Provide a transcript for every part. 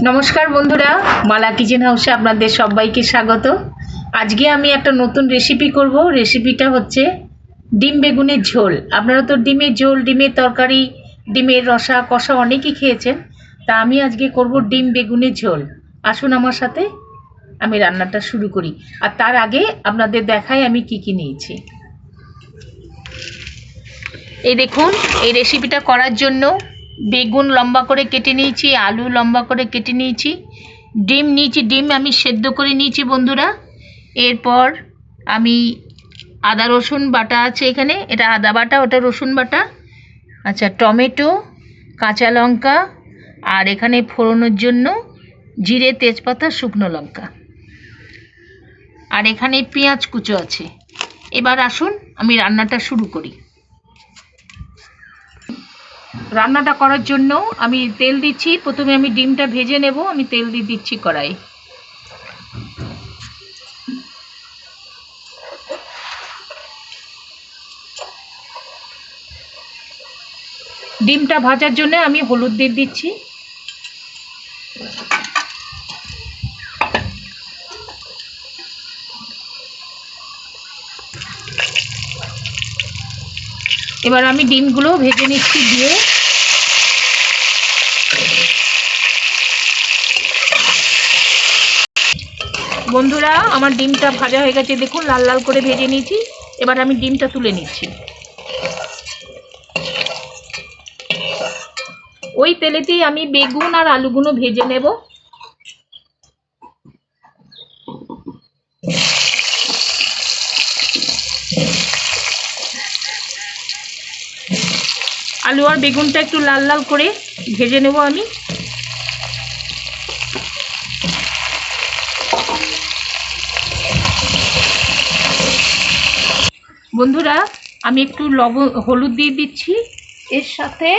নমস্কার বন্ধুরা, মালা কিচেন হাউসে আপনাদের সবাইকে স্বাগত। আজকে আমি একটা নতুন রেসিপি করব। রেসিপিটা হচ্ছে ডিম বেগুনের ঝোল। আপনারা তো ডিমের ঝোল, ডিমের তরকারি, ডিমের রসা কষা অনেকেই খেয়েছেন। তা আমি আজকে করব ডিম বেগুনের ঝোল। আসুন আমার সাথে আমি রান্নাটা শুরু করি। আর তার আগে আপনাদের দেখাই আমি কি কি নিয়েছি। এই দেখুন, এই রেসিপিটা করার জন্য বেগুন লম্বা করে কেটে নিয়েছি, আলু লম্বা করে কেটে নিয়েছি, ডিম নিয়েছি, ডিম আমি সেদ্ধ করে নিয়েছি বন্ধুরা। এরপর আমি আদা রসুন বাটা আছে এখানে, এটা আদা বাটা, ওটা রসুন বাটা। আচ্ছা, টমেটো, কাঁচা লঙ্কা, আর এখানে ফোড়নের জন্য জিরে, তেজপাতা, শুকনো লঙ্কা, আর এখানে পেঁয়াজ কুচো আছে। এবার আসুন আমি রান্নাটা শুরু করি। রান্নাটা করার জন্য আমি তেল দিচ্ছি। প্রথমে আমি ডিমটা ভেজে নেব। আমি তেল দিয়ে দিচ্ছি কড়াই। ডিমটা ভাজার জন্য আমি হলুদ দিয়ে দিচ্ছি। এবার আমি ডিমগুলো ভেজে নিচ্ছি দিয়ে। বন্ধুরা, আমার ডিমটা ভাজা হয়ে গেছে, দেখুন লাল লাল করে ভেজে নিয়েছি। এবার আমি ডিমটা তুলে নিচ্ছি। ওই তেলেতেই আমি বেগুন আর আলুগুলো ভেজে নেব। আলু আর বেগুনটা একটু লাল লাল করে ভেজে নেব আমি। বন্ধুরা, আমি একটু হলুদ দিয়ে দিচ্ছি, এর সাথে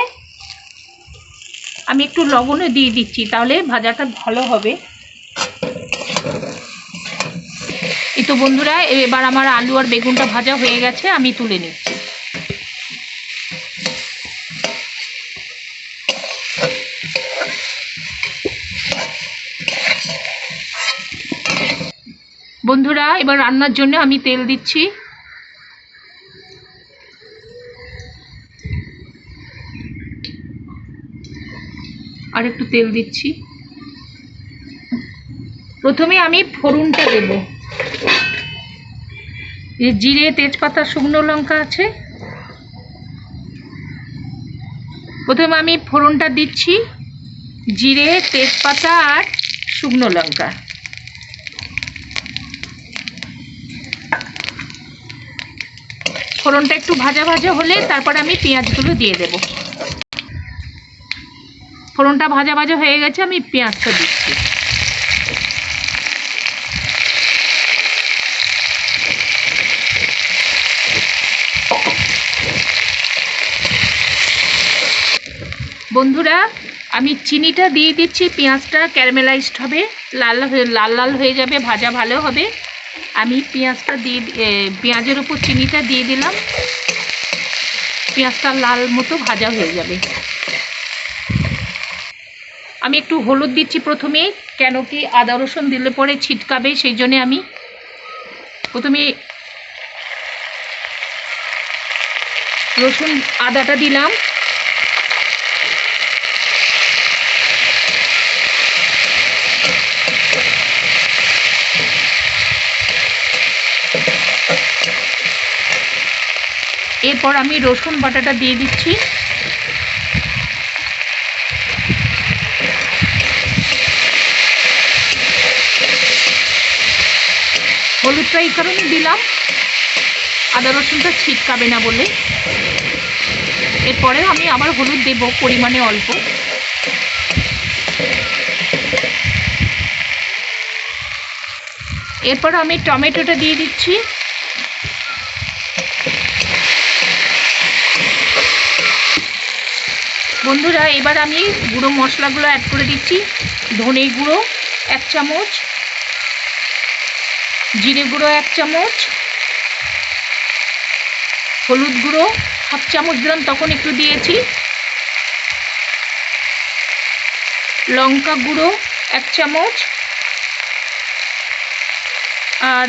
আমি একটু লবণও দিয়ে দিচ্ছি, তাহলে ভাজাটা ভালো হবে। এই তো বন্ধুরা, এবার আমার আলু আর বেগুনটা ভাজা হয়ে গেছে, আমি তুলে নিচ্ছি। বন্ধুরা, এবার রান্নার জন্য আমি তেল দিচ্ছি। আর একটু তেল দিচ্ছি। প্রথমে আমি ফোড়নটা দেব। জিরে, তেজপাতা, শুকনো লঙ্কা আছে। প্রথমে আমি ফোড়নটা দিচ্ছি, জিরে, তেজপাতা আর শুকনো লঙ্কা। ফোড়নটা একটু ভাজা ভাজা হলে তারপর আমি পেঁয়াজগুলো দিয়ে দেব। ফোড়নটা ভাজা ভাজা হয়ে গেছে, আমি পেঁয়াজটা দিচ্ছি। বন্ধুরা, আমি চিনিটা দিয়ে দিচ্ছি। পেঁয়াজটা ক্যারামেলাইজড হবে, লাল লাল হয়ে যাবে, ভাজা ভালো হবে। আমি পেঁয়াজটা দিয়ে পেঁয়াজের উপর চিনিটা দিয়ে দিলাম। পেঁয়াজটা লাল মতো ভাজা হয়ে যাবে। আমি একটু হলুদ দিচ্ছি প্রথমে, কেন কি আদা রসুন দিলে পরে ছিটকাবে, সেই জন্যে আমি প্রথমে রসুন আদাটা দিলাম। এরপর আমি রসুন বাটাটা দিয়ে দিচ্ছি। হলুদটা এই কারণে দিলাম, আদা রসুনটা ছিটকাবে না বলে। এরপরে আমি আবার হলুদ দেব, পরিমাণে অল্প। এরপর আমি টমেটোটা দিয়ে দিচ্ছি। বন্ধুরা, এবার আমি গুঁড়ো মশলাগুলো অ্যাড করে দিচ্ছি। ধনে গুঁড়ো 1 চামচ, জিরে গুঁড়ো 1 চামচ, হলুদ গুঁড়ো 1/2 চামচ দিলাম, তখন একটু দিয়েছি, লঙ্কা গুঁড়ো 1 চামচ, আর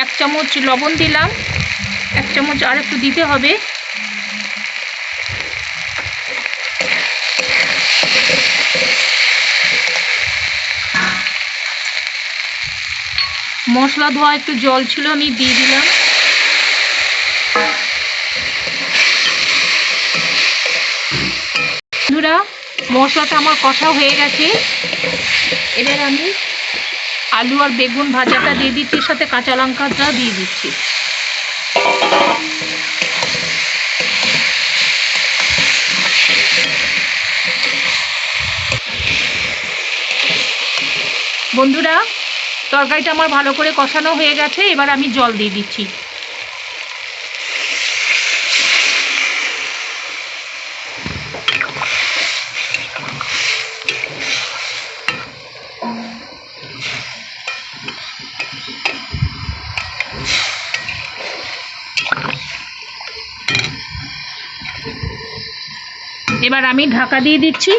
1 চামচ লবণ দিলাম, 1 চামচ আর একটু দিতে হবে। মশলা ধোয়া একটু জল ছিল, আমি দিয়ে দিলাম। বন্ধুরা, মশলাটা আমার কষা হয়ে গেছে। এবার আমি আলু আর বেগুন ভাজাটা দিয়ে দিচ্ছি, সাথে কাঁচা লঙ্কাটা দিয়ে দিচ্ছি। বন্ধুরা, তরকারিটা আমার ভালো করে কষানো হয়ে গেছে। এবার আমি জল দিয়ে দিচ্ছি। এবার আমি ঢাকা দিয়ে দিচ্ছি।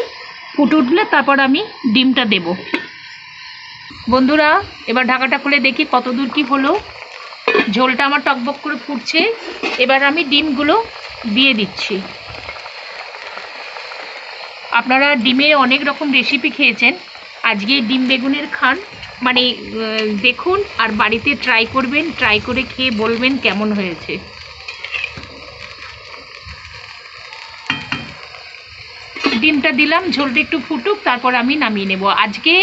ফুটে উঠলে তারপর আমি ডিমটা দেব। বন্ধুরা, এবার ঢাকাটা খুলে দেখি কত দূর কি হলো। ঝোলটা আমার টকবক করে ফুটছে। এবার আমি ডিমগুলো দিয়ে দিচ্ছি। আপনারা ডিমের অনেক রকম রেসিপি খেয়েছেন, আজকে ডিম বেগুনের খান, মানে দেখুন আর বাড়িতে ট্রাই করবেন, ট্রাই করে খেয়ে বলবেন কেমন হয়েছে। ডিমটা দিলাম, ঝোলটা একটু ফুটুক, তারপর আমি নামিয়ে নেব। আজকে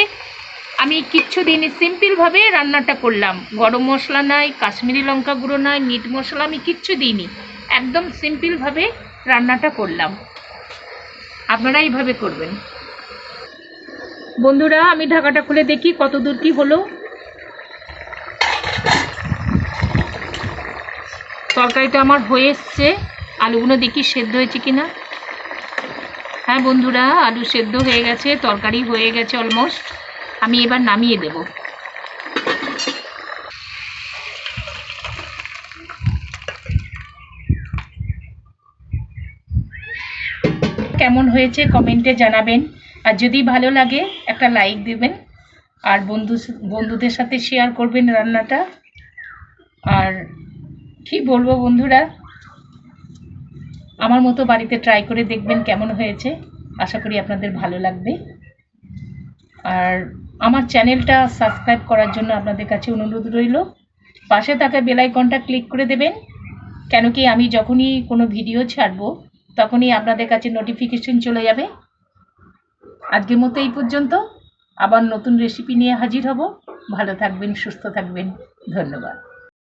আমি কিচ্ছু দিইনি, সিম্পলভাবে রান্নাটা করলাম। গরম মশলা নাই, কাশ্মীরি লঙ্কা গুঁড়ো নাই, মিট মশলা আমি কিচ্ছু দিইনি, একদম সিম্পলভাবে রান্নাটা করলাম। আপনারা এইভাবে করবেন। বন্ধুরা, আমি ঢাকাটা খুলে দেখি কত দূর কি হলো। তরকারিটা আমার হয়ে এসছে। আলুগুলো দেখি সেদ্ধ হয়েছে কিনা। হ্যাঁ বন্ধুরা, আলু সেদ্ধ হয়ে গেছে, তরকারি হয়ে গেছে অলমোস্ট। আমি এবার নামিয়ে দেব। কেমন হয়েছে কমেন্টে জানাবেন, আর যদি ভালো লাগে একটা লাইক দিবেন, আর বন্ধুদের সাথে শেয়ার করবেন রান্নাটা। আর কি বলবো বন্ধুরা, আমার মতো বাড়িতে ট্রাই করে দেখবেন কেমন হয়েছে। আশা করি আপনাদের ভালো লাগবে। আর আমার চ্যানেলটা সাবস্ক্রাইব করার জন্য আপনাদের কাছে অনুরোধ রইল। পাশে থাকা বেল আইকনটা ক্লিক করে দেবেন, কেন কি আমি যখনই কোনো ভিডিও ছাড়বো তখনই আপনাদের কাছে নোটিফিকেশন চলে যাবে। আজকের মতো এই পর্যন্ত, আবার নতুন রেসিপি নিয়ে হাজির হব। ভালো থাকবেন, সুস্থ থাকবেন। ধন্যবাদ।